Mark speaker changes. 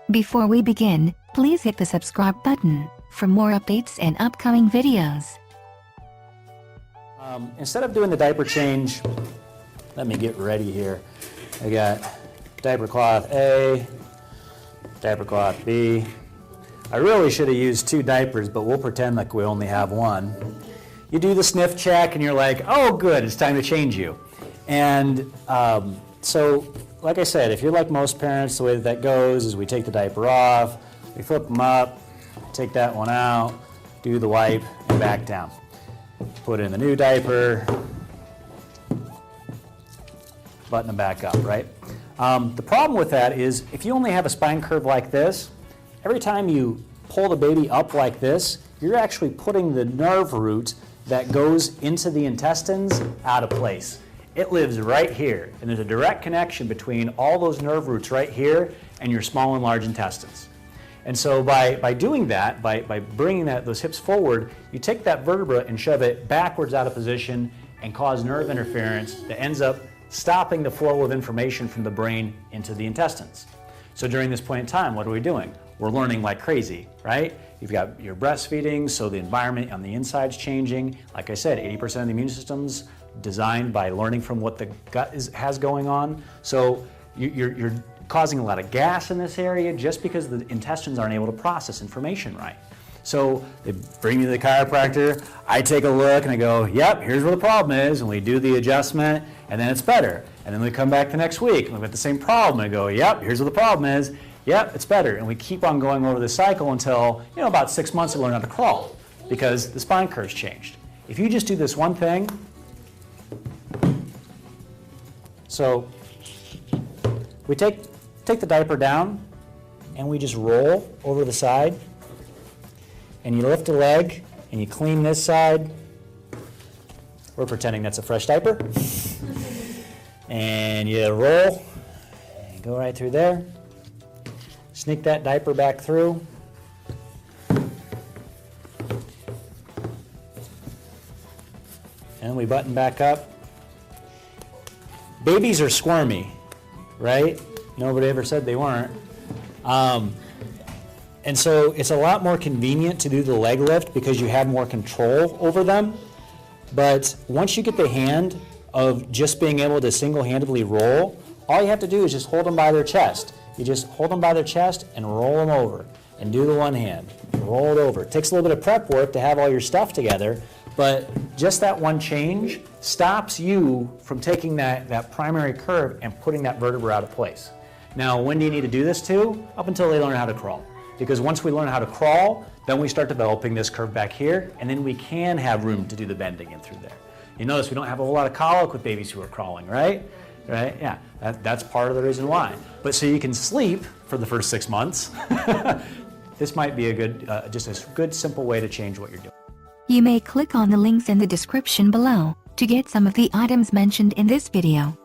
Speaker 1: Before we begin, please hit the subscribe button for more updates and upcoming videos.
Speaker 2: Instead of doing the diaper change, let me get ready here. I got diaper cloth A, diaper cloth B. I really should have used 2 diapers, but we'll pretend like we only have 1. You do the sniff check and you're like, oh good, it's time to change you. And so, like I said, if you're like most parents, the way that goes is we take the diaper off, we flip them up, take that one out, do the wipe, and back down. Put in the new diaper, button them back up, right? The problem with that is if you only have a spine curve like this, every time you pull the baby up like this, you're actually putting the nerve root that goes into the intestines out of place. It lives right here, and there's a direct connection between all those nerve roots right here and your small and large intestines. And so by doing that, by bringing those hips forward, you take that vertebra and shove it backwards out of position and cause nerve interference that ends up stopping the flow of information from the brain into the intestines. So during this point in time, what are we doing? We're learning like crazy, right? You've got your breastfeeding, so the environment on the inside's changing. Like I said, 80% of the immune system's designed by learning from what the gut has going on. So you're causing a lot of gas in this area just because the intestines aren't able to process information right. So they bring me to the chiropractor, I take a look and I go, yep, here's where the problem is, and we do the adjustment and then it's better. And then we come back the next week and we've got the same problem and I go, yep, here's where the problem is, yep, it's better. And we keep on going over this cycle until, about 6 months to learn how to crawl because the spine curve's changed. If you just do this one thing, so we take the diaper down and we just roll over the side and you lift a leg and you clean this side. We're pretending that's a fresh diaper. And you roll and go right through there. Sneak that diaper back through. And we button back up. Babies are squirmy, right? Nobody ever said they weren't. And so it's a lot more convenient to do the leg lift because you have more control over them. But once you get the hand of just being able to single-handedly roll, all you have to do is just hold them by their chest. You just hold them by their chest and roll them over and do the one hand. Roll it over. It takes a little bit of prep work to have all your stuff together, but just that one change stops you from taking that primary curve and putting that vertebra out of place. Now, when do you need to do this to? Up until they learn how to crawl. Because once we learn how to crawl, then we start developing this curve back here, and then we can have room to do the bending in through there. You notice we don't have a whole lot of colic with babies who are crawling, right? Right? Yeah, that's part of the reason why. But so you can sleep for the first 6 months, this might be a good, just a good simple way to change what you're doing.
Speaker 1: You may click on the links in the description below to get some of the items mentioned in this video.